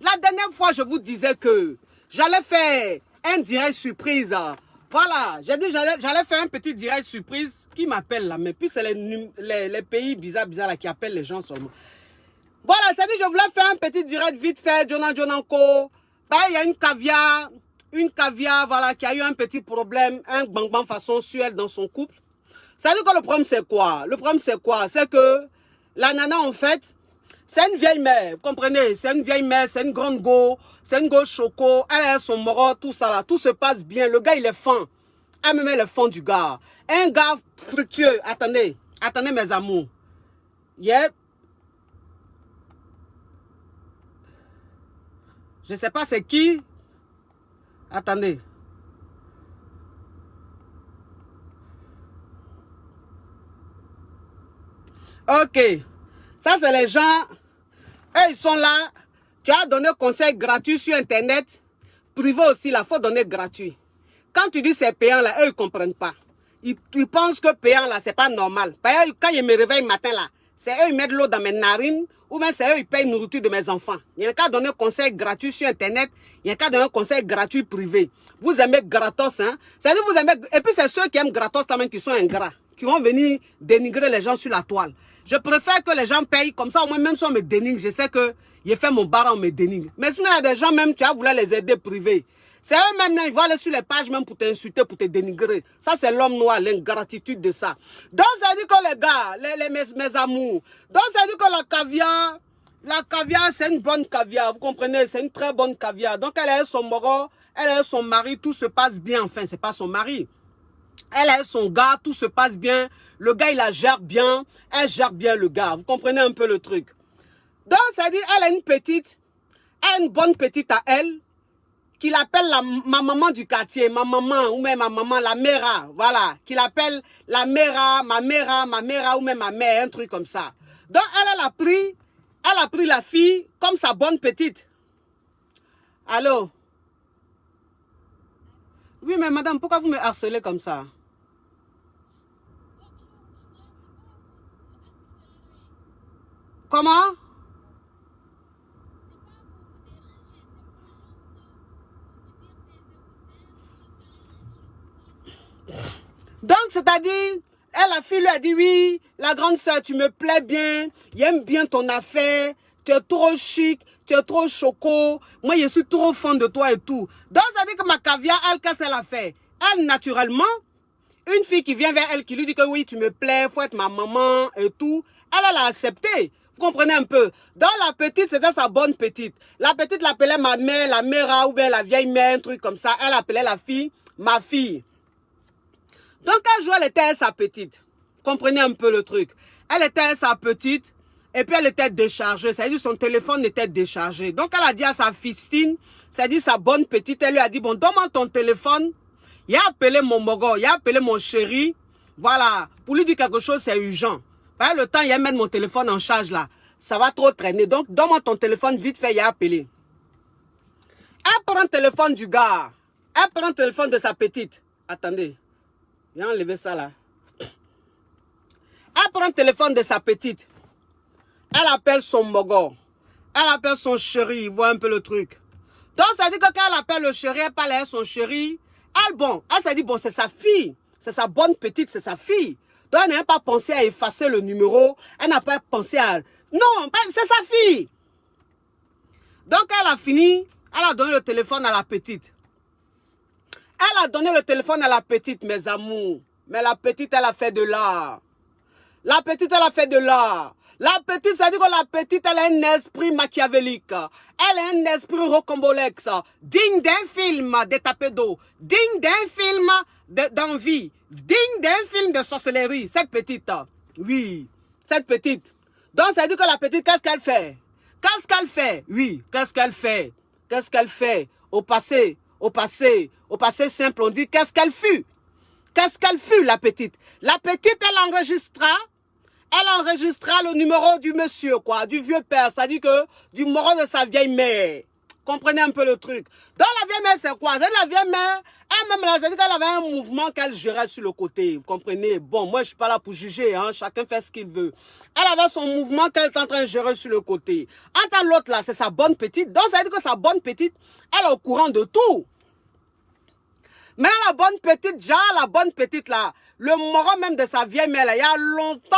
La dernière fois, je vous disais que j'allais faire un direct surprise. Voilà, j'ai dit j'allais faire un petit direct surprise. Qui m'appelle là? Mais puis c'est les pays bizarres là qui appellent les gens seulement. Voilà, c'est dit je voulais faire un petit direct vite fait, Jonanko. Ben, il y a une caviar, voilà, qui a eu un petit problème, un bang façon suelle dans son couple. Ça veut dire que le problème c'est quoi? Le problème c'est quoi? C'est que la nana en fait, c'est une vieille mère, vous comprenez? C'est une vieille mère, c'est une grande go, c'est une go choco, elle a son moro, tout ça là, tout se passe bien. Le gars il est fin. Elle me met le fond du gars. Un gars fructueux. Attendez mes amours. Yep. Je sais pas c'est qui. Attendez. Ok. Ça c'est les gens. Eux ils sont là. Tu as donné conseil gratuit sur internet. Privé aussi là, faut donner gratuit. Quand tu dis c'est payant là, eux ils comprennent pas. Ils pensent que payant là, c'est pas normal. Quand ils me réveillent le matin là, c'est eux ils mettent l'eau dans mes narines, ou bien c'est eux ils payent la nourriture de mes enfants. Il y a qu'à donner un conseil gratuit sur internet, il y a qu'à donner un conseil gratuit privé. Vous aimez gratos, hein? C'est-à-dire vous aimez, et puis c'est ceux qui aiment gratos quand même qui sont ingrats, qui vont venir dénigrer les gens sur la toile. Je préfère que les gens payent, comme ça au moins même si on me dénigre, je sais que j'ai fait mon bar, on me dénigre. Mais sinon il y a des gens même, tu vas vouloir les aider privés. C'est eux-mêmes, ils vont aller sur les pages même pour t'insulter, pour te dénigrer. Ça, c'est l'homme noir, l'ingratitude de ça. Donc, ça dit que les gars, mes amours, donc ça dit que la caviar, c'est une bonne caviar, vous comprenez, c'est une très bonne caviar. Donc, elle a son moro, elle a son mari, tout se passe bien. Enfin, c'est pas son mari. Elle a son gars, tout se passe bien. Le gars, il la gère bien. Elle gère bien le gars. Vous comprenez un peu le truc. Donc, ça dit, elle a une bonne petite à elle, qu'il appelle ma maman du quartier, ma maman, ou même ma maman, la mère, voilà, qu'il appelle la mère, ma mère, ou même ma mère, un truc comme ça. Donc, elle a pris la fille comme sa bonne petite. Allô? Oui, mais madame, pourquoi vous me harcelez comme ça? Comment? Donc, c'est-à-dire, la fille lui a dit, oui, la grande soeur, tu me plais bien, j'aime bien ton affaire, tu es trop chic, tu es trop choco, moi je suis trop fan de toi et tout. Donc, ça dit que ma caviar, elle, qu'est-ce qu'elle a fait? Elle, naturellement, une fille qui vient vers elle, qui lui dit que oui, tu me plais, faut être ma maman et tout, elle a accepté. Vous comprenez un peu? Donc, la petite, c'était sa bonne petite. La petite l'appelait ma mère, la mère, ou bien la vieille mère, un truc comme ça. Elle appelait la fille, ma fille. Donc, un jour, elle était sa petite. Comprenez un peu le truc. Elle était sa petite et puis elle était déchargée. C'est-à-dire son téléphone était déchargé. Donc, elle a dit à sa fistine, c'est-à-dire sa bonne petite, elle lui a dit, bon, donne-moi ton téléphone. Il a appelé mon mogo, il a appelé mon chéri. Voilà. Pour lui dire quelque chose, c'est urgent. Par le temps, il a mis mon téléphone en charge là. Ça va trop traîner. Donc, donne-moi ton téléphone vite fait, il a appelé. Elle prend le téléphone du gars. Elle prend le téléphone de sa petite. Attendez. Viens enlever ça là. Elle prend le téléphone de sa petite. Elle appelle son mogo. Elle appelle son chéri. Il voit un peu le truc. Donc, ça dit que quand elle appelle le chéri, elle parle à son chéri. Elle s'est dit, bon, c'est sa fille. C'est sa bonne petite, c'est sa fille. Donc, elle n'a pas pensé à effacer le numéro. Elle n'a pas pensé à... Non, c'est sa fille. Donc, elle a fini. Elle a donné le téléphone à la petite. Elle a donné le téléphone à la petite, mes amours. Mais la petite, elle a fait de l'art. La petite, elle a fait de l'art. La petite, ça dit que la petite, elle a un esprit machiavélique. Elle a un esprit rocambolex. Digne d'un film de tapé d'eau. Digne d'un film d'envie. Digne d'un film de sorcellerie. Cette petite. Oui, cette petite. Donc, ça dit que la petite, qu'est-ce qu'elle fait? Qu'est-ce qu'elle fait? Oui, qu'est-ce qu'elle fait? Qu'est-ce qu'elle fait? Au passé simple, on dit qu'est-ce qu'elle fut? Qu'est-ce qu'elle fut, la petite? La petite, elle enregistra le numéro du monsieur, quoi, du vieux père, c'est-à-dire que du numéro de sa vieille mère. Comprenez un peu le truc. Donc la vieille mère, c'est quoi? La vieille mère, elle-même, là, c'est-à-dire qu'elle avait un mouvement qu'elle gérait sur le côté. Vous comprenez? Bon, moi, je suis pas là pour juger, hein. Chacun fait ce qu'il veut. Elle avait son mouvement qu'elle est en train de gérer sur le côté. En tant l'autre, là, c'est sa bonne petite. Donc, ça veut dire que sa bonne petite, elle est au courant de tout. Mais la bonne petite, déjà, la bonne petite, là, le moron même de sa vieille mère, là, il y a longtemps,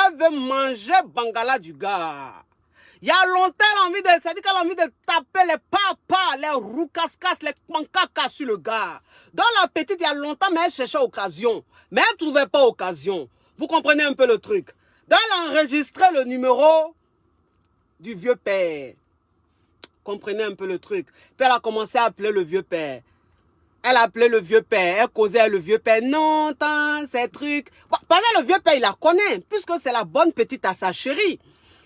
elle veut manger Bangala du gars. Il y a longtemps, elle a envie de, c'est-à-dire qu'elle a envie de taper les papas, les roucascas, les pancacas sur le gars. Dans la petite, il y a longtemps, mais elle cherchait occasion. Mais elle ne trouvait pas occasion. Vous comprenez un peu le truc. Donc, elle a enregistré le numéro du vieux père. Comprenez un peu le truc. Puis elle a commencé à appeler le vieux père. Elle appelait le vieux père, elle causait avec le vieux père. Non, tant, ces trucs. Bon, parce que le vieux père, il la connaît, puisque c'est la bonne petite à sa chérie.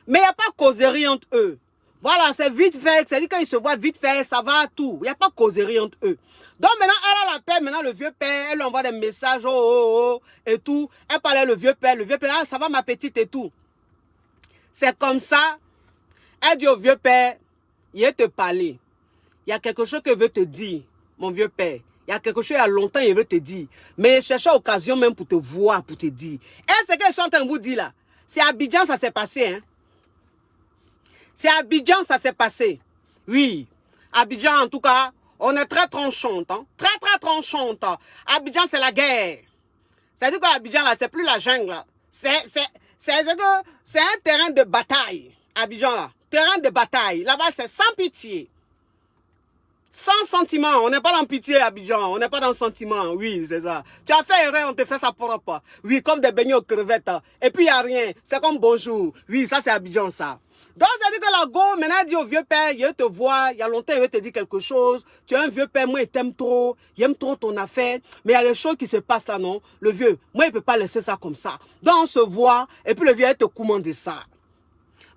Mais il n'y a pas causerie entre eux. Voilà, c'est vite fait. C'est-à-dire quand ils se voient vite fait, ça va tout. Il n'y a pas causerie entre eux. Donc maintenant, elle a l'appel, maintenant le vieux père, elle lui envoie des messages, oh, oh, oh, et tout. Elle parlait le vieux père, ah, ça va ma petite et tout. C'est comme ça. Elle dit au vieux père, il veut te parler. Il y a quelque chose qu'il veut te dire, mon vieux père. Il y a quelque chose il y a longtemps, il veut te dire. Mais cherche occasion même pour te voir, pour te dire. Et c'est qu'elle sont en train de vous dire là. C'est à Abidjan, ça s'est passé, hein. C'est à Abidjan, ça s'est passé. Oui. Abidjan, en tout cas, on est très tranchante. Hein? Très, très tranchante. Abidjan, c'est la guerre. C'est-à-dire qu'à Abidjan, là, c'est plus la jungle. C'est un terrain de bataille. Abidjan, là. Terrain de bataille. Là-bas, c'est sans pitié. Sans sentiment. On n'est pas dans pitié, Abidjan. On n'est pas dans sentiment. Oui, c'est ça. Tu as fait erreur, on te fait ça propre. Oui, comme des beignets aux crevettes. Et puis, il n'y a rien. C'est comme bonjour. Oui, ça, c'est Abidjan, ça. Donc, ça dit que la go, maintenant, elle dit au vieux père, il veut te voir, il y a longtemps, il veut te dire quelque chose. Tu es un vieux père, moi, il t'aime trop, il aime trop ton affaire. Mais il y a des choses qui se passent là, non? Le vieux, moi, il ne peut pas laisser ça comme ça. Donc, on se voit, et puis le vieux, il te commande ça.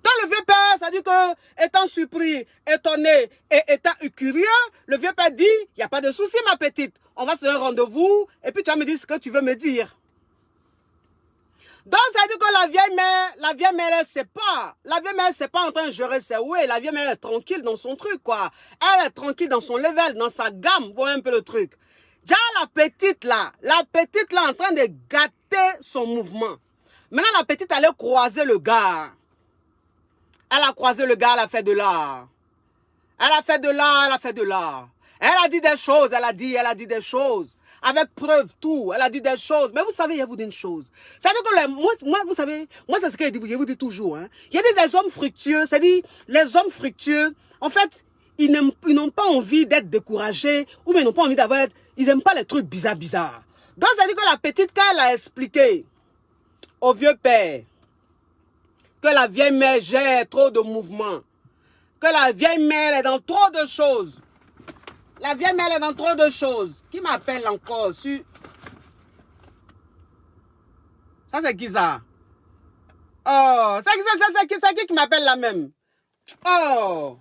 Donc, le vieux père, ça dit que, étant surpris, étonné et étant curieux, le vieux père dit, il n'y a pas de souci, ma petite. On va se donner un rendez-vous, et puis tu vas me dire ce que tu veux me dire. Donc, ça dit que la vieille mère, elle sait pas. La vieille mère, elle sait pas en train de gérer ses ouais. La vieille mère, elle est tranquille dans son truc, quoi. Elle est tranquille dans son level, dans sa gamme. Vous voyez un peu le truc. Déjà, la petite, là, en train de gâter son mouvement. Maintenant, la petite, elle a croisé le gars. Elle a croisé le gars, elle a fait de l'art. Elle a fait de l'art, elle a fait de l'art. Elle a dit des choses, elle a dit des choses. Avec preuve, tout. Elle a dit des choses. Mais vous savez, je vous dis une chose. C'est-à-dire que moi, vous savez, moi, c'est ce que je vous dis toujours. Hein. Il y a des hommes fructueux. C'est-à-dire, les hommes fructueux, en fait, ils n'ont pas envie d'être découragés. Ou bien ils n'ont pas envie d'avoir... Ils n'aiment pas les trucs bizarres. Donc, c'est-à-dire que la petite, quand elle a expliqué au vieux père que la vieille mère gère trop de mouvements, que la vieille mère est dans trop de choses, la vieille mère est dans trop de choses. Qui m'appelle encore sur... Ça, c'est qui ça? Oh, c'est qui m'appelle là même? Oh,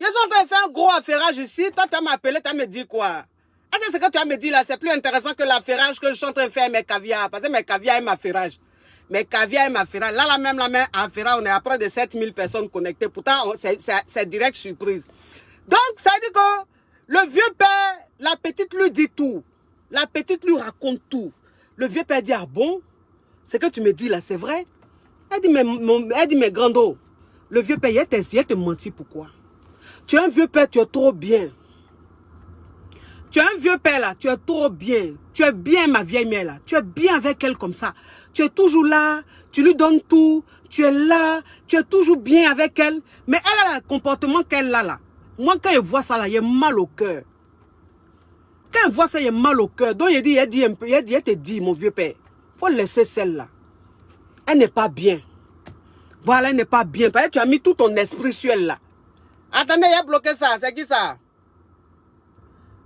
ils sont en train de faire un gros affairage ici. Toi, tu as m'appelé, tu as me dit quoi? Ah, c'est ce que tu as me dit là. C'est plus intéressant que l'affairage que je suis en train de faire mes caviars. Parce que mes caviars aiment affairage. Mes caviars aiment affairage. Là, la même affairage, on est à près de 7000 personnes connectées. Pourtant, c'est direct surprise. Donc, ça veut dire que le vieux père, la petite lui dit tout. La petite lui raconte tout. Le vieux père dit, ah bon? Ce que tu me dis là, c'est vrai? Elle dit, mais grando, le vieux père, il te menti pourquoi? Tu es un vieux père, tu es trop bien. Tu es un vieux père là, tu es trop bien. Tu es bien ma vieille mère là. Tu es bien avec elle comme ça. Tu es toujours là, tu lui donnes tout. Tu es là, tu es toujours bien avec elle. Mais elle a le comportement qu'elle a là. Moi, quand elle voit ça là, il y a mal au cœur. Quand elle voit ça, il y a mal au cœur. Donc, elle te dit, mon vieux père, il faut laisser celle-là. Elle n'est pas bien. Voilà, elle n'est pas bien. Parce que tu as mis tout ton esprit sur elle là. Attendez, il a bloqué ça. C'est qui ça?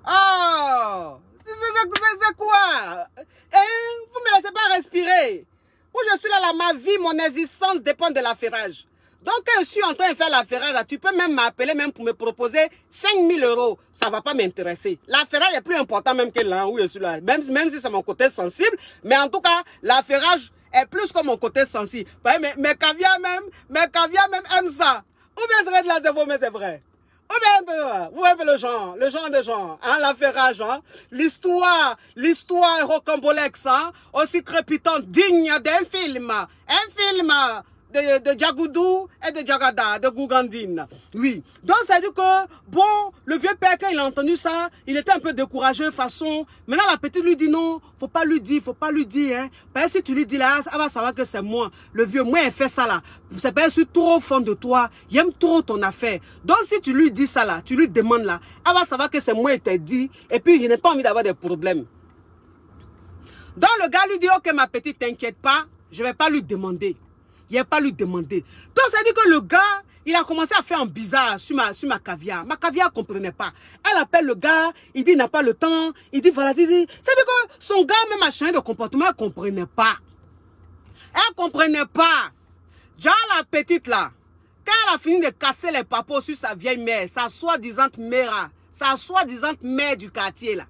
Oh! C'est quoi? Vous ne me laissez pas respirer. Où je suis là, ma vie, mon existence dépend de l'affairage. Donc, quand je suis en train de faire l'affairage, là, tu peux même m'appeler même pour me proposer 5000 €. Ça ne va pas m'intéresser. L'affairage est plus important même que là où je suis là. Même si c'est mon côté sensible. Mais en tout cas, l'affairage est plus que mon côté sensible. Mes caviars même aiment ça. Ou bien c'est de la zéro, mais c'est vrai. Vous aimez le genre de genre, hein, l'affairage, hein, l'histoire rocambolesque, hein, aussi crépitante, digne d'un film, de Djagoudou et de Djagada, de Gougandine. Oui. Donc, ça dit que, bon, le vieux père, quand il a entendu ça, il était un peu découragé, façon. Maintenant, la petite lui dit non, faut pas lui dire, hein. Parce que si tu lui dis là, elle va savoir que c'est moi. Le vieux, moi, il fait ça là. C'est pas sûr trop au fond de toi. Il aime trop ton affaire. Donc, si tu lui dis ça là, tu lui demandes là, elle va savoir que c'est moi, il t'a dit. Et puis, je n'ai pas envie d'avoir des problèmes. Donc, le gars lui dit, ok, ma petite, t'inquiète pas, je vais pas lui demander. Il n'a pas lui demander. Donc, ça dit que le gars, il a commencé à faire un bizarre sur ma caviar. Ma caviar ne comprenait pas. Elle appelle le gars, il dit il n'a pas le temps. Il dit voilà, ça dit que son gars même a changé de comportement, elle ne comprenait pas. Elle ne comprenait pas. Déjà la petite là, quand elle a fini de casser les papos sur sa vieille mère, sa soi-disant mère du quartier là.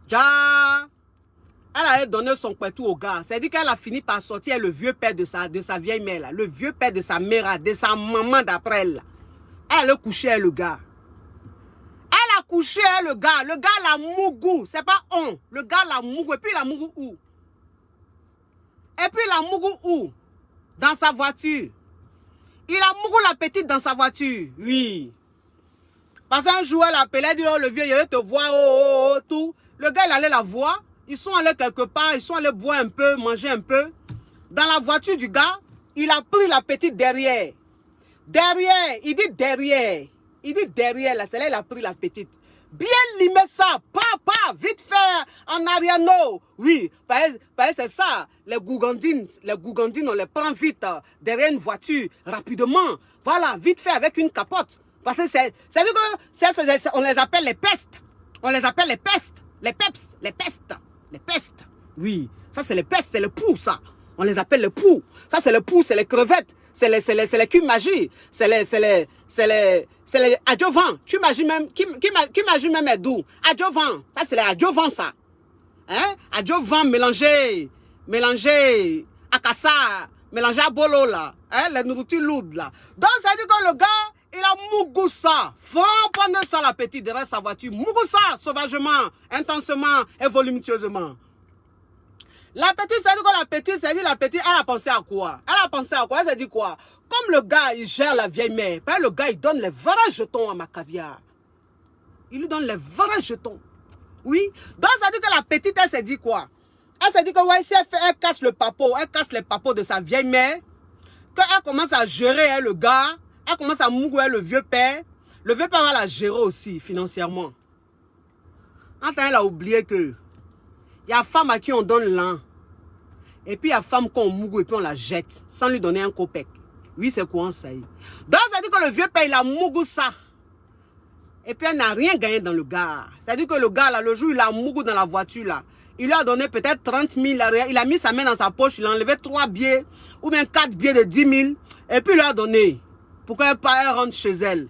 Déjà, elle a donné son couteau au gars. C'est-à-dire qu'elle a fini par sortir le vieux père de sa vieille mère là. Le vieux père de sa mère, de sa maman d'après elle. Elle a couché avec le gars. Elle a couché avec le gars. Le gars l'a mougou. C'est pas on. Le gars l'a mougou. Et puis il a mougou où? Dans sa voiture. Il a mougou la petite dans sa voiture. Oui. Parce qu'un jour elle appelait, elle dit oh le vieux, il veut te voir, tout. Le gars il allait la voir. Ils sont allés quelque part, ils sont allés boire un peu, manger un peu. Dans la voiture du gars, il a pris la petite derrière. Il dit derrière, là, c'est là il a pris la petite. Bien limer ça, pas, vite fait, en ariano. Oui, c'est ça, les gougandines, on les prend vite derrière une voiture, rapidement. Voilà, vite fait, avec une capote. Parce que on les appelle les pestes. Les pestes. Oui, ça c'est les pestes, c'est le pou, ça. On les appelle le pou. Ça c'est le pou, c'est les crevettes, c'est les cubes magiques, c'est les adjuvants. Tu imagines même, qui imagine même Edou. Adjuvants, ça c'est les adjuvants, ça. Hein? Adjuvants mélangés à cassa, mélangés à bolo, là. Hein? Les nourritures lourdes, là. Donc ça dit que le gars, il a mougou ça, pendant ça la petite derrière sa voiture, mougou ça sauvagement, intensément et voluptueusement. La petite, elle a pensé à quoi? Elle s'est dit quoi? Comme le gars, il gère la vieille mère, ben le gars, il donne les vrais jetons à ma caviar. Il lui donne les vrais jetons. Oui. Donc ça dit que la petite, elle s'est dit quoi? Elle s'est dit que ouais, si elle casse les papos de sa vieille mère, qu'elle commence à gérer le gars, elle commence à mougouer le vieux père va la gérer aussi financièrement. Attends, elle a oublié que il y a femme à qui on donne l'an. Et puis il y a femme qu'on mougou et puis on la jette sans lui donner un copec. Oui, c'est quoi ça? Donc ça dit que le vieux père il a mougou ça. Et puis elle n'a rien gagné dans le gars. Ça dit que le gars là, le jour il a mougou dans la voiture là, il lui a donné peut-être 30 000. Il a mis sa main dans sa poche, il a enlevé 3 billets ou bien 4 billets de 10 000. Et puis il lui a donné. Pour qu'elle rentre chez elle.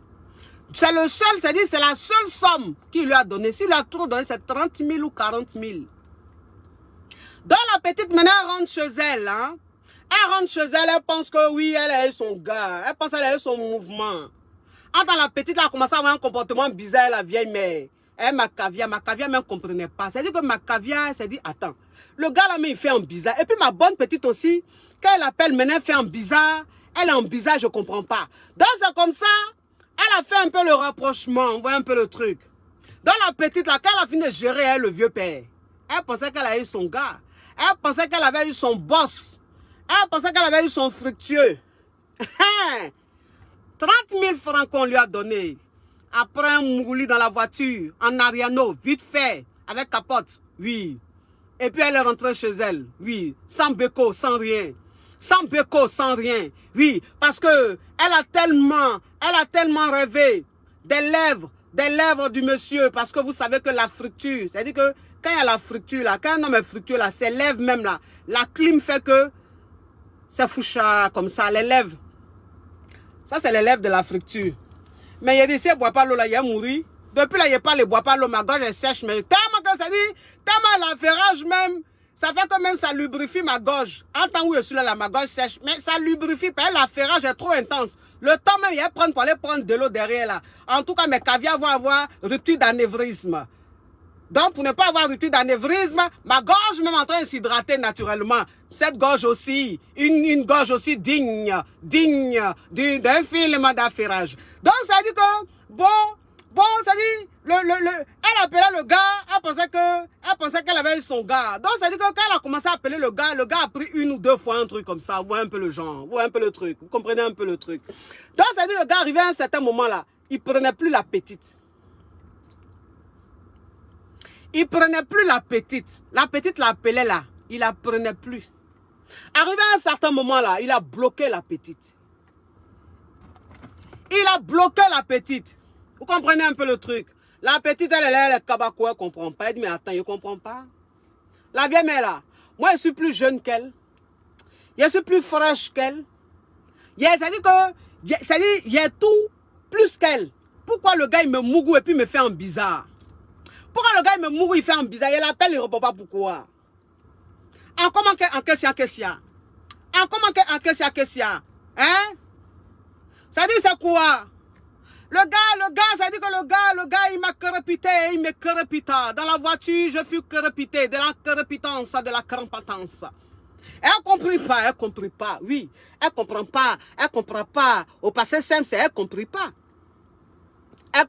C'est le seul, c'est-à-dire c'est la seule somme qu'il lui a donné. S'il lui a trop donné, c'est 30 000 ou 40 000. Donc la petite, maintenant, elle rentre chez elle. Hein? Elle rentre chez elle, elle pense que oui, elle a eu son gars. Elle pense qu'elle a eu son mouvement. Quand la petite a commencé à avoir un comportement bizarre, la vieille mère. Ma caviar même ne comprenait pas. C'est-à-dire que ma caviar, elle s'est dit, attends, le gars là, mais il fait un bizarre. Et puis ma bonne petite aussi, quand elle appelle maintenant, elle fait un bizarre. Elle est en bizarre, je ne comprends pas. Donc c'est comme ça, elle a fait un peu le rapprochement, on voit un peu le truc. Donc la petite là, quand elle a fini de gérer elle, le vieux père, elle pensait qu'elle avait eu son gars. Elle pensait qu'elle avait eu son boss. Elle pensait qu'elle avait eu son fructueux. 30 000 francs qu'on lui a donné. Après un mouli dans la voiture, en ariano, vite fait, avec capote, oui. Et puis elle est rentrée chez elle, oui, sans béco, sans rien. Sans béco, sans rien. Oui, parce que elle a tellement rêvé des lèvres du monsieur. Parce que vous savez que la fructure, c'est-à-dire que quand il y a la fructure là, quand un homme est fructueux là, ses lèvres même là, la clim fait que c'est foucha comme ça, les lèvres. Ça, c'est les lèvres de la fructure. Mais il a dit, si elle ne boit pas l'eau là, il a mouru. Depuis là, il ne boit pas l'eau, ma gorge est sèche. Mais tellement que ça dit, tellement l'affairage même. Ça fait que même ça lubrifie ma gorge. En temps où je suis là, ma gorge sèche. Mais ça lubrifie pas. L'affairage est trop intense. Le temps même, il va prendre pour aller prendre de l'eau derrière là. En tout cas, mes caviars vont avoir rupture d'anévrisme. Donc, pour ne pas avoir rupture d'anévrisme, ma gorge même en train de s'hydrater naturellement. Cette gorge aussi, une gorge aussi digne d'un film d'affairage. Donc, ça dit que, ça dit, elle appelait le gars, elle pensait qu'elle avait eu son gars. Donc, ça dit que quand elle a commencé à appeler le gars a pris une ou deux fois un truc comme ça. Vous voyez un peu le genre, vous voyez un peu le truc, vous comprenez un peu le truc. Donc, ça dit, le gars arrivé à un certain moment là, il prenait plus la petite. Il prenait plus la petite. La petite l'appelait là. Il la prenait plus. Arrivé à un certain moment là, il a bloqué la petite. Il a bloqué la petite. Vous comprenez un peu le truc. La petite, elle est kabako, elle ne comprend pas. Elle dit, mais attends, je ne comprends pas. La vieille mère là, moi je suis plus jeune qu'elle. Je suis plus fraîche qu'elle. Ça dit que, il y a tout plus qu'elle. Pourquoi le gars il me mougou et puis me fait un bizarre? Pourquoi le gars il me mourut, il fait un bizarre, il appelle, il ne répond pas pourquoi. En comment qu'est-ce hein? Ça dit c'est quoi? Le gars, ça dit que le gars, il m'a crépité, il me crépita. Dans la voiture, je fus crépité, de la crépitance, de la crampatance. Elle ne comprit pas, oui. Elle comprend pas. Au passé simple, c'est elle ne comprit pas. Elle ne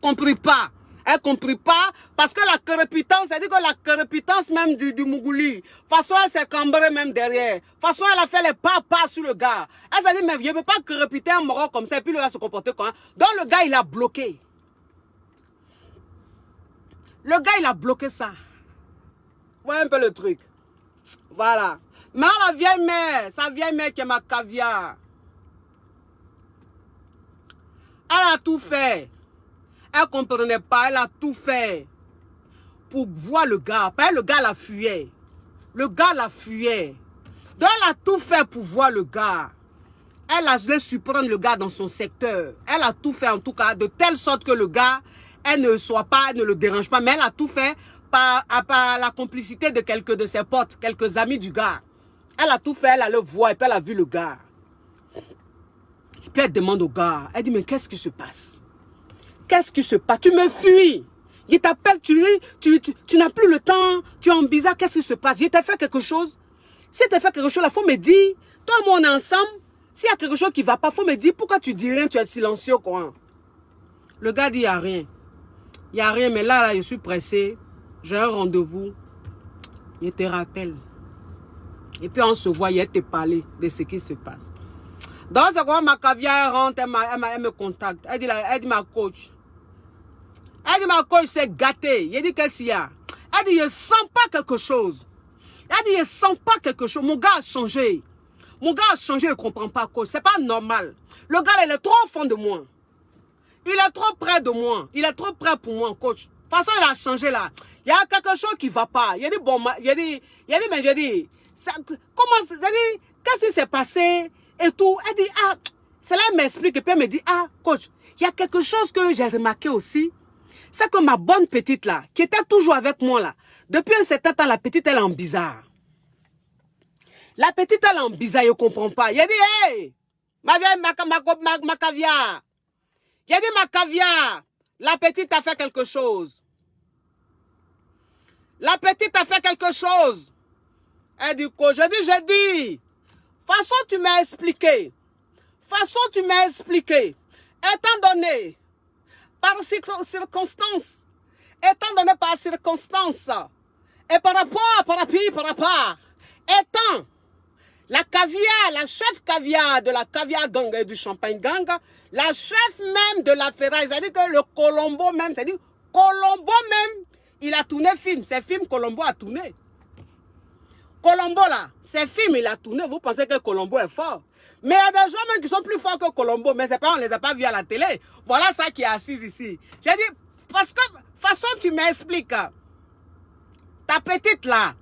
comprit pas parce que la crépitance, c'est-à-dire que la crépitance même du Mougouli, façon elle s'est cambrée même derrière, façon elle a fait les pas sur le gars. Elle s'est dit, mais je ne peux pas crépiter un moro comme ça et puis le gars se comporter comme ça. Donc le gars, il a bloqué. Le gars, il a bloqué ça. Ouais, un peu le truc. Voilà. Mais la vieille mère, sa vieille mère qui est ma caviar, elle a tout fait. Elle ne comprenait pas, elle a tout fait pour voir le gars. Le gars la fuyait. Le gars la fuyait. Donc elle a tout fait pour voir le gars. Elle a voulu surprendre le gars dans son secteur. Elle a tout fait en tout cas de telle sorte que le gars, elle ne le dérange pas. Mais elle a tout fait par la complicité de quelques de ses potes, quelques amis du gars. Elle a tout fait, elle a le voir et puis elle a vu le gars. Puis elle demande au gars, elle dit mais qu'est-ce qui se passe? Qu'est-ce qui se passe? Tu me fuis. Il t'appelle, tu n'as plus le temps, tu es en bizarre, qu'est-ce qui se passe? Je t'ai fait quelque chose. Si tu as fait quelque chose, il faut me dire. Toi et moi, on est ensemble. S'il y a quelque chose qui ne va pas, il faut me dire. Pourquoi tu dis rien? Tu es silencieux, quoi. Le gars dit, il n'y a rien. Il n'y a rien, mais là, je suis pressé. J'ai un rendez-vous. Il te rappelle. Et puis, on se voit, il te parler de ce qui se passe. Donc, c'est quoi ma caviar rentre, elle me contacte. Elle dit ma coach. Elle dit ma coach s'est gâtée. Il dit qu'est-ce qu'il y a? Elle dit je sens pas quelque chose. Elle dit je sens pas quelque chose. Mon gars a changé. Mon gars a changé, je ne comprends pas coach. C'est pas normal. Le gars il est trop au fond de moi. Il est trop près de moi. Il est trop près pour moi coach. De toute façon il a changé là. Il y a quelque chose qui ne va pas. Il a dit bon, mais j'ai dit, comment, qu'est-ce qui s'est passé? Et tout, elle dit, ah, cela m'explique, et puis elle me dit, ah, coach, il y a quelque chose que j'ai remarqué aussi, c'est que ma bonne petite là, qui était toujours avec moi là, depuis un certain temps, la petite, elle est en bizarre. La petite, elle est en bizarre, je ne comprends pas. Il a dit, hey, ma vieille, ma caviar. Il a dit, ma caviar, la petite a fait quelque chose. La petite a fait quelque chose. Elle dit, coach, j'ai dit. Façon tu m'as expliqué. Étant donné par circonstance. Et par rapport. Étant la caviar, la chef caviar de la caviar gang et du champagne gang, la chef même de la ferraille, c'est-à-dire que le Colombo même, c'est-à-dire Colombo même, il a tourné film. C'est film Colombo a tourné. Colombo là, ces films il a tourné, vous pensez que Colombo est fort. Mais il y a des gens même qui sont plus forts que Colombo, mais c'est pas, on ne les a pas vus à la télé. Voilà ça qui est assis ici. J'ai dit, parce que, façon tu m'expliques, ta petite là,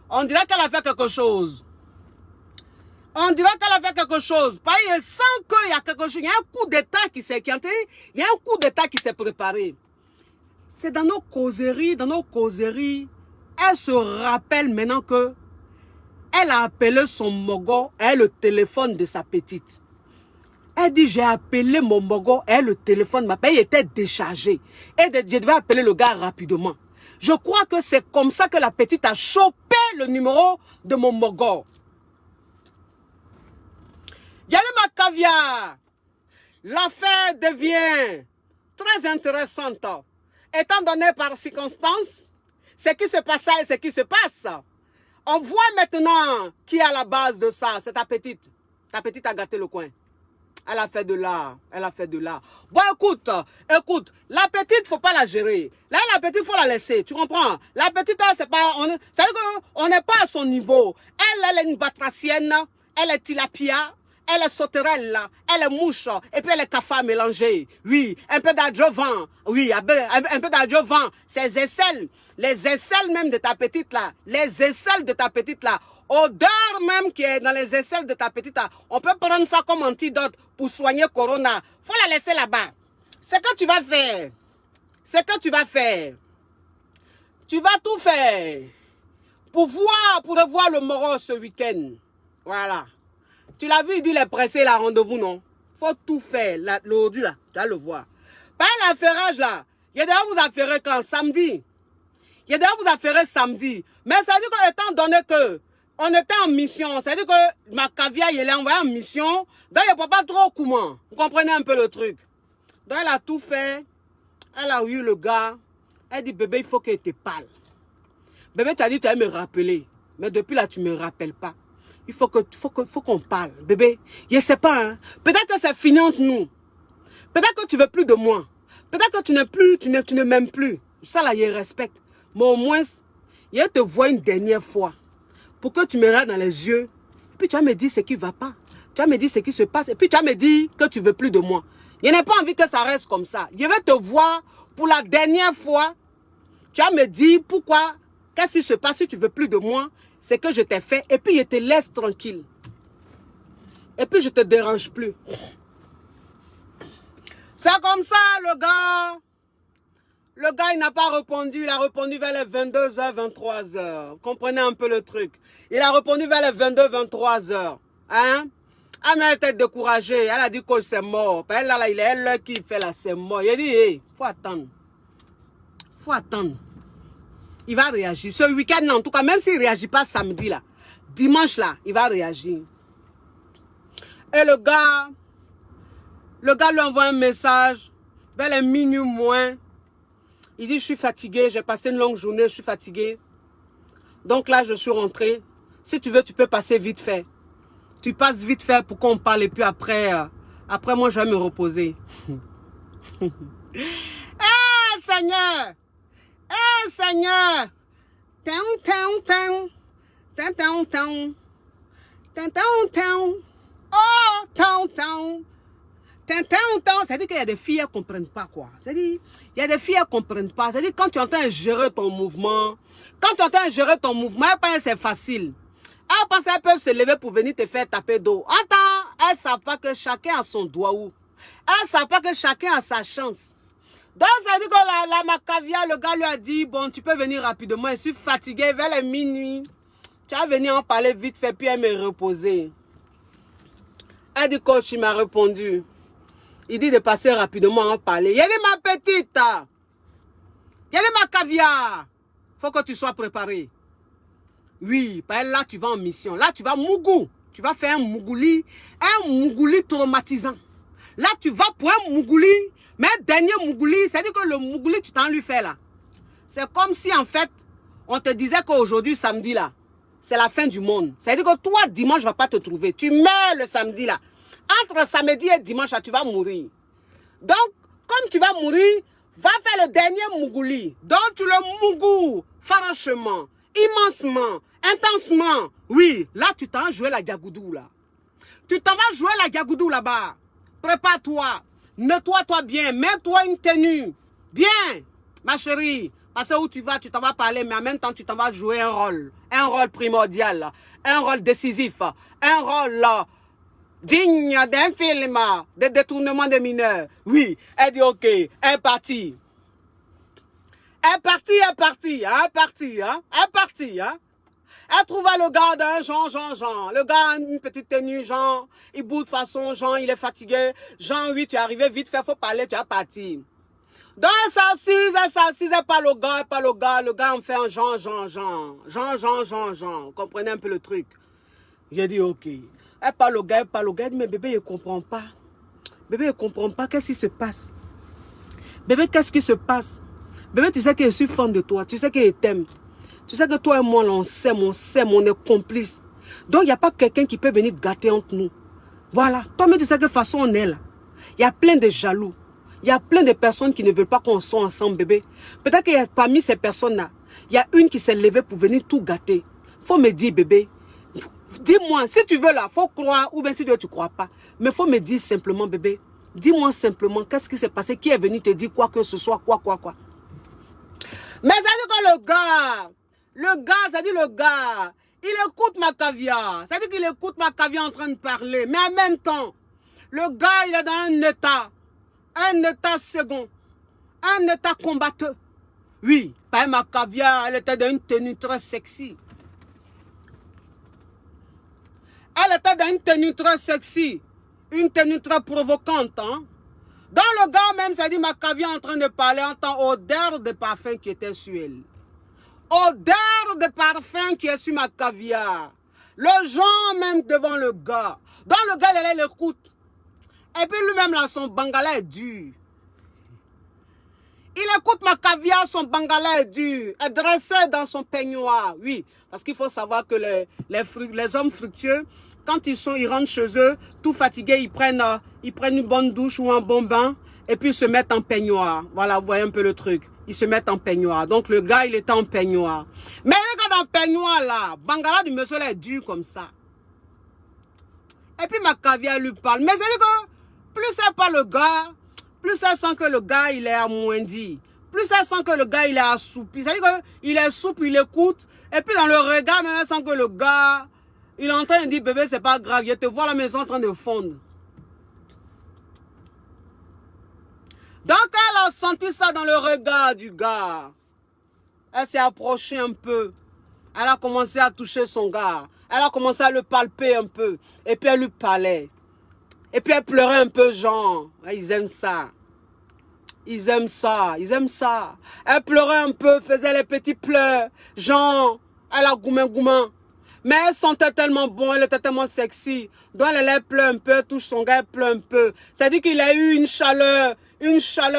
on dirait qu'elle a fait quelque chose. Parce qu'il sent qu'il y a quelque chose, il y a un coup d'état qui s'est préparé. C'est dans nos causeries, elle se rappelle maintenant que elle a appelé son mogo et le téléphone de sa petite. Elle dit, j'ai appelé mon mogo et le téléphone m'appelle, il était déchargé. Et je devais appeler le gars rapidement. Je crois que c'est comme ça que la petite a chopé le numéro de mon mogo. Yalima Caviar, l'affaire devient très intéressante. Étant donné par circonstance, ce qui se passe et ce qui se passe. On voit maintenant qui est à la base de ça, c'est ta petite. Ta petite a gâté le coin. Elle a fait de l'art. Elle a fait de l'art. Bon, écoute, la petite, faut pas la gérer. Là, la petite, faut la laisser. Tu comprends? La petite, c'est pas, ça veut dire qu'on n'est pas à son niveau. Elle est une batracienne. Elle est tilapia. Elle est sauterelle, elle est mouche, et puis elle est cafard mélangé. Oui, un peu d'adjuvant. Oui, un peu d'adjuvant. Ses aisselles, les aisselles même de ta petite là, les aisselles de ta petite là, odeur même qui est dans les aisselles de ta petite là, on peut prendre ça comme antidote pour soigner Corona. Faut la laisser là-bas. Ce que tu vas faire, tu vas tout faire pour revoir le moro ce week-end. Voilà. Tu l'as vu, il dit, il est pressé, là, rendez-vous, non? Faut tout faire. L'aujourd'hui, là, tu vas le voir. Pas l'affairage, là. Il y a d'ailleurs vous affairez quand? Samedi. Il y a d'ailleurs vous affairez samedi. Mais ça veut dire qu'étant donné que on était en mission, ça veut dire que ma caviar, il est envoyé en mission. Donc, il ne peut pas trop comment. Vous comprenez un peu le truc. Donc, elle a tout fait. Elle a eu le gars. Elle dit, bébé, il faut qu'il te parle. Bébé, tu as dit, tu vas me rappeler. Mais depuis là, tu ne me rappelles pas. Il faut qu'on parle, bébé. Je ne sais pas, hein. Peut-être que c'est fini entre nous. Peut-être que tu ne veux plus de moi. Peut-être que tu ne m'aimes plus. Ça là, je respecte. Mais au moins, je te vois une dernière fois. Pour que tu me regardes dans les yeux. Et puis tu vas me dire ce qui ne va pas. Tu vas me dire ce qui se passe. Et puis tu vas me dire que tu ne veux plus de moi. Je n'ai pas envie que ça reste comme ça. Je vais te voir pour la dernière fois. Tu vas me dire pourquoi, qu'est-ce qui se passe si tu ne veux plus de moi. C'est que je t'ai fait, et puis je te laisse tranquille. Et puis je te dérange plus. C'est comme ça, le gars. Le gars, il n'a pas répondu. Il a répondu vers les 22h, 23h. Comprenez un peu le truc. Il a répondu vers les 22, 23h. Hein? Ah, mais elle était découragée. Elle a dit que c'est mort. Elle, là, il est elle qui fait là, c'est mort. Il a dit, hey, faut attendre. Faut attendre. Il va réagir. Ce week-end, en tout cas, même s'il ne réagit pas samedi, là, dimanche, là, il va réagir. Et le gars lui envoie un message vers les minuit moins. Il dit, je suis fatigué, j'ai passé une longue journée, je suis fatigué. Donc là, je suis rentré. Si tu veux, tu peux passer vite fait. Tu passes vite fait pour qu'on parle et puis après, après moi, je vais me reposer. Eh, Seigneur! Eh, Seigneur! C'est-à-dire qu'il y a des filles qui ne comprennent pas quoi. C'est-à-dire, il y a des filles qui ne comprennent pas. C'est-à-dire, quand tu entends gérer ton mouvement, elles pensent que c'est facile. Elles pensent qu'elles peuvent se lever pour venir te faire taper d'eau. Attends, elles ne savent pas que chacun a son doigt où. Elles ne savent pas que chacun a sa chance. Donc, ça dit que la caviar, le gars lui a dit, bon, tu peux venir rapidement, je suis fatigué, vers les minuit. Tu vas venir en parler vite fait, puis elle me reposer. Elle dit, coach, il m'a répondu. Il dit de passer rapidement en parler. Il a dit, ma petite, il a dit, ma caviar, faut que tu sois préparé. Oui, là, tu vas en mission. Là, tu vas mougou. Tu vas faire un mougouli traumatisant. Là, tu vas pour un mougouli. Mais dernier mougouli, c'est-à-dire que le mougouli, tu t'en lui fais là. C'est comme si en fait, on te disait qu'aujourd'hui, samedi là, c'est la fin du monde. C'est-à-dire que toi, dimanche, je ne vais pas te trouver. Tu meurs le samedi là. Entre samedi et dimanche, là, tu vas mourir. Donc, comme tu vas mourir, va faire le dernier mougouli. Donc, tu le mougou, franchement, immensement, intensement. Oui, là, tu t'en vas jouer la diagoudou là. Tu t'en vas jouer la diagoudou là-bas. Prépare-toi. Nettoie-toi bien, mets-toi une tenue. Bien, ma chérie. Parce que où tu vas, tu t'en vas parler, mais en même temps, tu t'en vas jouer un rôle primordial, un rôle décisif, un rôle digne d'un film de détournement des mineurs. Oui, elle dit ok, elle est partie. Elle est partie. Elle trouva le gars d'un Jean. Le gars a une petite tenue, Jean. Il bouge de façon, Jean, il est fatigué. Jean, oui, tu es arrivé vite fait, faut parler, tu es parti. Donc, elle s'assise, elle parle au gars. Le gars en fait un Jean. Vous comprenez un peu le truc? J'ai dit, ok. Elle parle au gars. Elle dit, mais bébé, il ne comprend pas. Bébé, il ne comprend pas. Qu'est-ce qui se passe? Bébé, qu'est-ce qui se passe? Bébé, tu sais que je suis fan de toi. Tu sais que je t'aime. Tu sais que toi et moi, on s'aime, on est complices. Donc, il n'y a pas quelqu'un qui peut venir gâter entre nous. Voilà. Toi-même, tu sais que façon on est là. Il y a plein de jaloux. Il y a plein de personnes qui ne veulent pas qu'on soit ensemble, bébé. Peut-être qu'il y a parmi ces personnes-là, il y a une qui s'est levée pour venir tout gâter. Faut me dire, bébé. Dis-moi, si tu veux là, faut croire, ou bien si tu ne crois pas. Mais faut me dire simplement, bébé. Dis-moi simplement, qu'est-ce qui s'est passé? Qui est venu te dire quoi que ce soit, quoi. Mais ça dit que le gars, il écoute ma caviar. Ça dit qu'il écoute ma caviar en train de parler. Mais en même temps, le gars, il est dans un état second, un état combatteur. Oui, par ma caviar, elle était dans une tenue très sexy. Elle était dans une tenue très sexy, une tenue très provocante. Hein? Dans le gars même, ça dit ma caviar en train de parler, entend odeur de parfum qui était sur elle. Odeur de parfum qui est sur ma caviar. Le genre même devant le gars. Dans le gars, elle l'écoute. Et puis lui-même là, son bangala est dur. Il écoute ma caviar, son bangala est dur. Elle dressait dans son peignoir. Oui, parce qu'il faut savoir que les hommes fructueux, quand ils rentrent chez eux, tout fatigués, ils prennent une bonne douche ou un bon bain. Et puis ils se mettent en peignoir. Voilà, vous voyez un peu le truc. Ils se mettent en peignoir. Donc le gars, il était en peignoir. Mais le gars dans le peignoir là, bangala du monsieur là est dur comme ça. Et puis ma caviar lui parle. Mais c'est-à-dire que plus elle parle le gars, plus elle sent que le gars, il est amoindi. Plus elle sent que le gars, il est assoupi. C'est-à-dire qu'il est souple, il écoute. Et puis dans le regard, elle sent que le gars, il est en train de dire, bébé, c'est pas grave, je te vois la maison en train de fondre. Donc elle a senti ça dans le regard du gars. Elle s'est approchée un peu. Elle a commencé à toucher son gars. Elle a commencé à le palper un peu. Et puis elle lui parlait. Et puis elle pleurait un peu, genre. Ils aiment ça. Ils aiment ça. Elle pleurait un peu, faisait les petits pleurs. Genre, elle a gourmand. Mais elle sentait tellement bon, elle était tellement sexy. Donc elle pleure un peu, touche son gars, elle pleure un peu. C'est-à-dire qu'il a eu une chaleur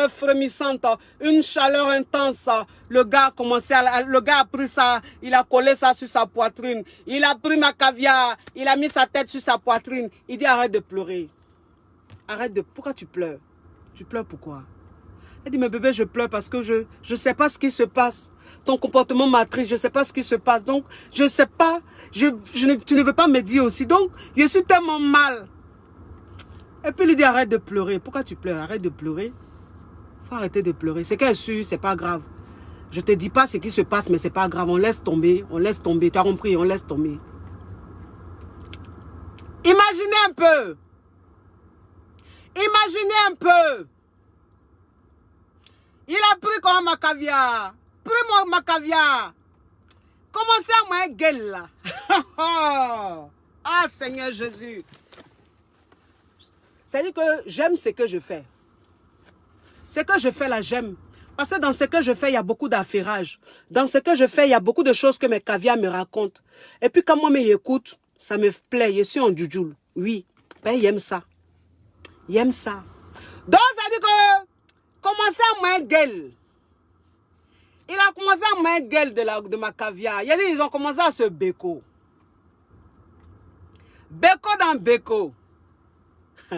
frémissante, une chaleur intense. Le gars a pris ça, il a collé ça sur sa poitrine. Il a pris ma caviar, il a mis sa tête sur sa poitrine. Il dit arrête de pleurer. Pourquoi tu pleures? Tu pleures pourquoi? Elle dit mais bébé, je pleure parce que je ne sais pas ce qui se passe. Ton comportement m'attriste, je ne sais pas ce qui se passe. Donc, je ne sais pas, tu ne veux pas me dire aussi. Donc, je suis tellement mal. Et puis, il lui dit, arrête de pleurer. Pourquoi tu pleures? Arrête de pleurer. Il faut arrêter de pleurer. C'est qu'elle est sûre, c'est pas grave. Je ne te dis pas ce qui se passe, mais c'est pas grave. On laisse tomber. Tu as compris, on laisse tomber. Imaginez un peu. Il a pris comme ma caviar. Pris ma caviar. Commencez à moi gueule là. Ah Seigneur Jésus. C'est-à-dire que j'aime ce que je fais. Ce que je fais là, j'aime. Parce que dans ce que je fais, il y a beaucoup d'affairage. Dans ce que je fais, il y a beaucoup de choses que mes caviars me racontent. Et puis quand moi m'écoute, ça me plaît. Je suis en djoujoul. Oui, ben il aime ça. Il aime ça. Donc ça dit que commencez à moi gueule. Il a commencé à moi gueule de ma caviar. Ils ont commencé à se béco. Béco dans béco. Il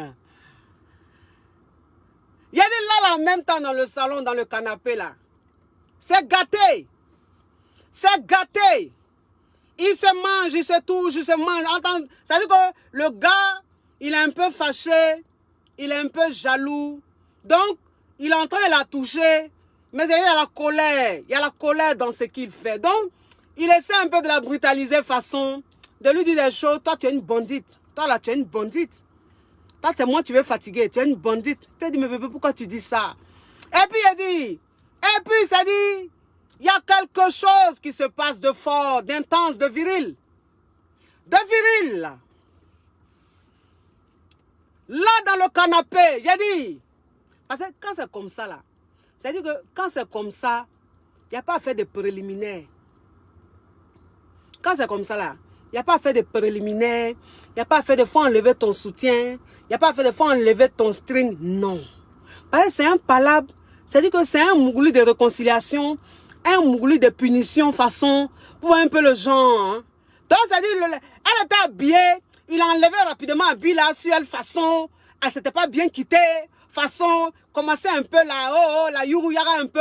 y a des là en même temps dans le salon, dans le canapé là. C'est gâté. C'est gâté. Il se mange, il se touche, il se mange. Ça veut dire que le gars, il est un peu fâché, il est un peu jaloux. Donc, il est en train de la toucher. Mais il y a la colère. Il y a la colère dans ce qu'il fait. Donc, il essaie un peu de la brutaliser façon de lui dire des choses. Toi, tu es une bandite. Toi, là, tu es une bandite. Toi, c'est moi, tu veux fatiguer. Tu es une bandite. Puis il dit, mais bébé, pourquoi tu dis ça? Et puis, il dit, ça dit, Il y a quelque chose qui se passe de fort, d'intense, de viril. De viril, là. Là, dans le canapé, j'ai dit. Parce que quand c'est comme ça, là, c'est-à-dire que quand c'est comme ça, il n'y a pas à faire de préliminaires. Quand c'est comme ça, là, il n'y a pas à faire de préliminaires. Il n'y a pas à faire de faut enlever ton soutien. Il n'y a pas à faire de faut enlever ton string. Non. Parce que c'est un palabre. C'est-à-dire que c'est un mougouli de réconciliation, un mougouli de punition façon, pour voir un peu le genre. Hein. Donc, c'est-à-dire, elle était habillée, il a enlevé rapidement habillé là sur elle façon, elle s'était pas bien quittée, façon, commencer un peu là, oh, la yuruyaga un peu,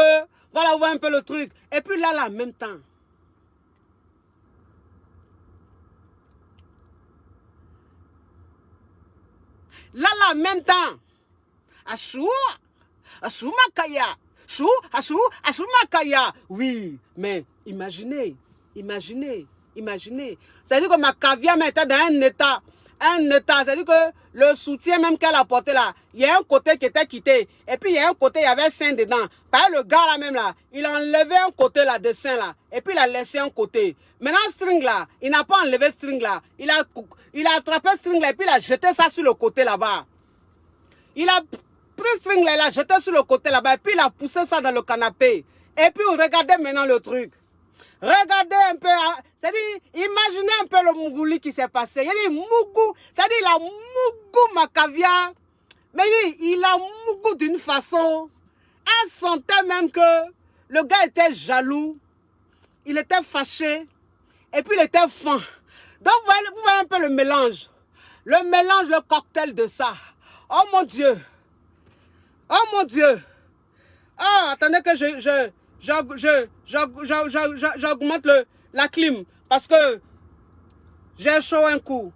voilà, voir un peu le truc. Et puis là, en même temps. Là, en même temps. Achou, achou makaya. Achou makaya. Oui, mais imaginez. C'est-à-dire que ma caviar était dans un état. C'est-à-dire que le soutien même qu'elle a porté là, il y a un côté qui était quitté. Et puis il y a un côté, il y avait sein dedans. Par le gars là même là, il a enlevé un côté là de sein là. Et puis il a laissé un côté. Maintenant string là, il n'a pas enlevé string là. Il a attrapé string là et puis il a jeté ça sur le côté là-bas. Il a pris string là, il a jeté sur le côté là-bas. Et puis il a poussé ça dans le canapé. Et puis regardez maintenant le truc. Regardez un peu, c'est-à-dire, imaginez un peu le mougouli qui s'est passé. Il dit mougou, c'est-à-dire il a mougou ma caviar, mais il a mougou d'une façon. Elle sentait même que le gars était jaloux, il était fâché, et puis il était fin. Donc vous voyez un peu le mélange, le cocktail de ça. Oh mon Dieu, oh attendez que j'augmente la clim parce que j'ai chaud un coup.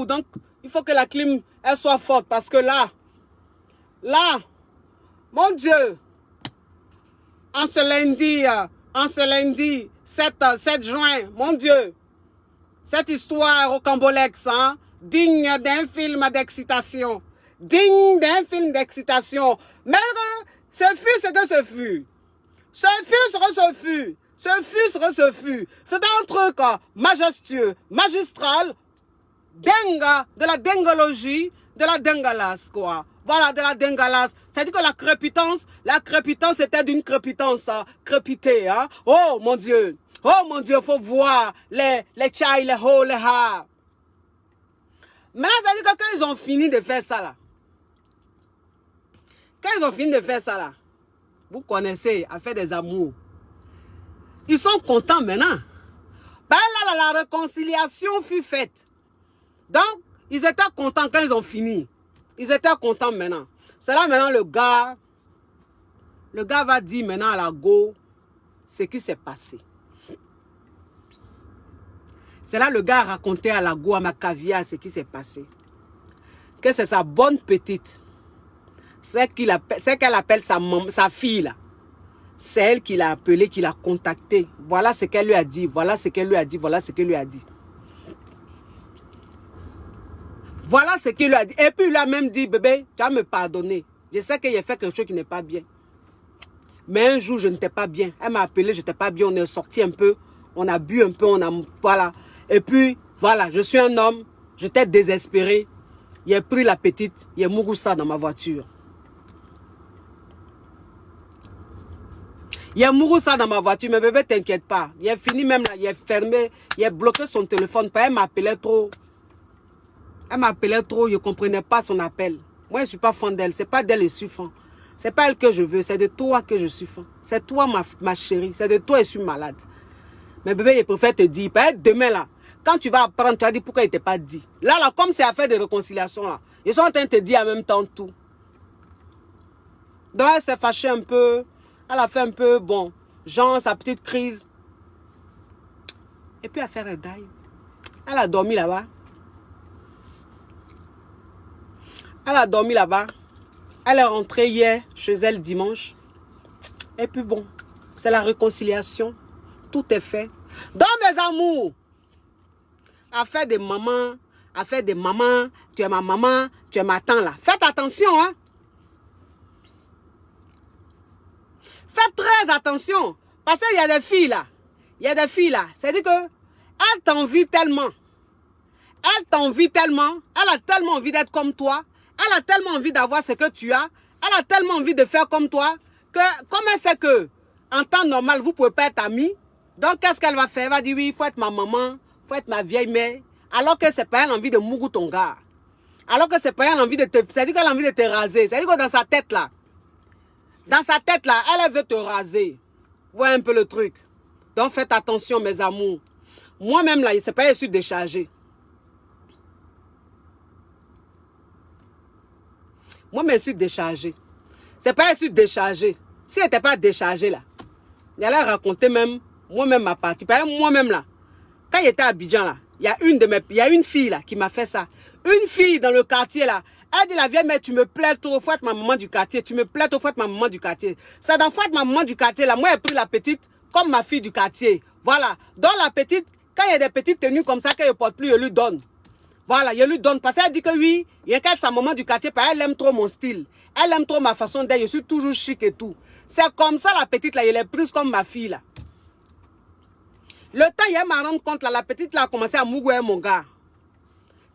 Donc il faut que la clim elle soit forte parce que là, mon Dieu, en ce lundi 7 juin, mon Dieu, cette histoire rocambolesque, hein, digne d'un film d'excitation. Mais ce fut ce que ce fut. Ce fut. C'est un truc majestueux, magistral, dingue, de la dingologie, de la dingalas, quoi. Voilà, de la dingalas. C'est-à-dire que la crépitance était d'une crépitance crépitée. Hein? Oh mon Dieu, faut voir les chai, les ho, les ha. Maintenant, c'est-à-dire que quand ils ont fini de faire ça là, vous connaissez, à faire des amours. Ils sont contents maintenant. Ben là, la réconciliation fut faite. Donc, ils étaient contents quand ils ont fini. Ils étaient contents maintenant. C'est là maintenant le gars va dire maintenant à la go ce qui s'est passé. C'est là le gars a raconté à la go, à ma caviar, ce qui s'est passé. Que c'est sa bonne petite. C'est qu'elle appelle sa fille là. C'est elle qui l'a appelé, qui l'a contacté. Voilà ce qu'elle lui a dit. Voilà ce qu'il lui a dit. Et puis il a même dit, bébé, tu vas me pardonner. Je sais qu'il a fait quelque chose qui n'est pas bien. Mais un jour, je n'étais pas bien. Elle m'a appelé, je n'étais pas bien. On est sorti un peu. On a bu un peu. Voilà. Et puis, voilà, je suis un homme. J'étais désespéré. Il a pris la petite. Il a mouru ça dans ma voiture. Il a mouru ça dans ma voiture, mais bébé, t'inquiète pas. Il a fini même là, il a fermé, il a bloqué son téléphone. Elle m'appelait trop. Je ne comprenais pas son appel. Moi, je ne suis pas fan d'elle. Ce n'est pas d'elle que je suis fan. Ce n'est pas elle que je veux, c'est de toi que je suis fan. C'est toi, ma chérie. C'est de toi que je suis malade. Mais bébé, il préfère te dire. Demain là, quand tu vas apprendre, tu vas dire pourquoi il ne t'a pas dit. Là, comme c'est affaire de réconciliation, là, ils sont en train de te dire en même temps tout. Donc, elle s'est fâchée un peu. Elle a fait un peu, bon, genre sa petite crise. Et puis, elle a fait un deuil. Elle a dormi là-bas. Elle est rentrée hier chez elle dimanche. Et puis bon, c'est la réconciliation. Tout est fait. Donc mes amours, affaire de maman, tu es ma maman, tu es ma tante là. Faites attention, hein. Faites très attention. Parce qu'il y a des filles là. Il y a des filles là. C'est-à-dire que elle t'envie tellement. Elle t'envie tellement. Elle a tellement envie d'être comme toi. Elle a tellement envie d'avoir ce que tu as. Elle a tellement envie de faire comme toi. Que comme elle sait que en temps normal, vous ne pouvez pas être amis. Donc, qu'est-ce qu'elle va faire? Elle va dire oui, il faut être ma maman. Il faut être ma vieille mère. Alors que c'est pas elle envie de mougou ton gars. Alors que c'est pas elle envie de te... C'est-à-dire qu'elle a envie de te raser. C'est-à-dire que dans sa tête là. Dans sa tête là, elle veut te raser. Voyez un peu le truc. Donc, faites attention mes amours. Moi-même là, c'est pas je suis déchargé. Moi-même, je suis déchargé. C'est pas je suis déchargé. Si elle n'était pas déchargée là, il allait raconter même, moi-même ma partie. Par exemple, moi-même là, quand il était à Abidjan là, il y a une fille là qui m'a fait ça. Une fille dans le quartier là, elle dit la vieille mère, tu me plais trop, faut être ma maman du quartier. Tu me plais trop, faut être ma maman du quartier. Ça dans faut être ma maman du quartier là, moi j'ai pris la petite comme ma fille du quartier. Voilà. Dans la petite, quand il y a des petites tenues comme ça qu'elle ne porte plus, je lui donne. Voilà, je lui donne. Parce qu'elle dit que oui, il y a qu'elle sa maman du quartier, parce qu'elle aime trop mon style. Elle aime trop ma façon d'être, je suis toujours chic et tout. C'est comme ça la petite là, elle est prise comme ma fille là. Le temps, il m'a rendu compte là, la petite là a commencé à mougouer mon gars.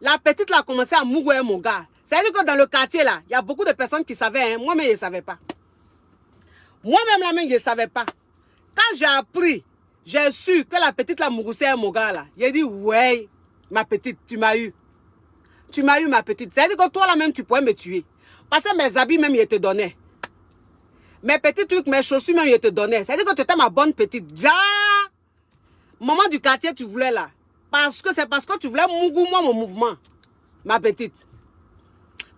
La petite là a commencé à mougouer mon gars. C'est-à-dire que dans le quartier là, il y a beaucoup de personnes qui savaient, hein. Moi-même je ne savais pas. Moi-même là-même je ne savais pas. Quand j'ai appris, j'ai su que la petite là mougoussait mon gars là. J'ai dit, ouais, ma petite, tu m'as eu. Tu m'as eu ma petite. C'est-à-dire que toi là-même tu pourrais me tuer. Parce que mes habits même, je te donnais. Mes petits trucs, mes chaussures même, je te donnais. C'est-à-dire que tu étais ma bonne petite. Ja! Maman du quartier, tu voulais là. Parce que c'est parce que tu voulais mougou moi mon mouvement. Ma petite.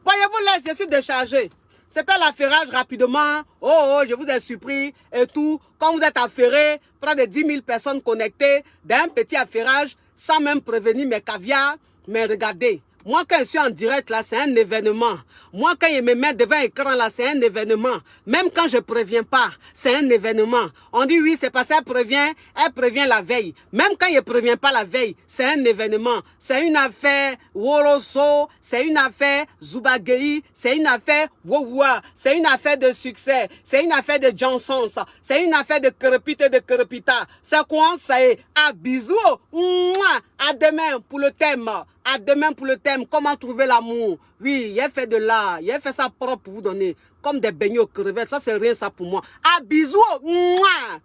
Voyez-vous là, je suis déchargé. C'était l'affairage rapidement. Oh, je vous ai surpris et tout. Quand vous êtes affairé, près de 10 000 personnes connectées d'un petit affairage sans même prévenir mes caviars. Mais regardez, moi quand je suis en direct là, c'est un événement. Moi quand je me mets devant l'écran là, c'est un événement. Même quand je ne préviens pas, c'est un événement. On dit oui, c'est parce qu'elle prévient la veille. Même quand je ne préviens pas la veille, c'est un événement. C'est une affaire Woroso, c'est une affaire Zubagei, c'est une affaire Wowa, c'est une affaire de succès, c'est une affaire de Johnson, c'est une affaire de crepite de crepita. C'est quoi ça est? À bisous, à demain pour le thème. À demain pour le thème, comment trouver l'amour. Oui, il a fait de l'art, il a fait ça propre pour vous donner. Comme des beignets aux crevettes, ça c'est rien ça pour moi. À bisous, mouah.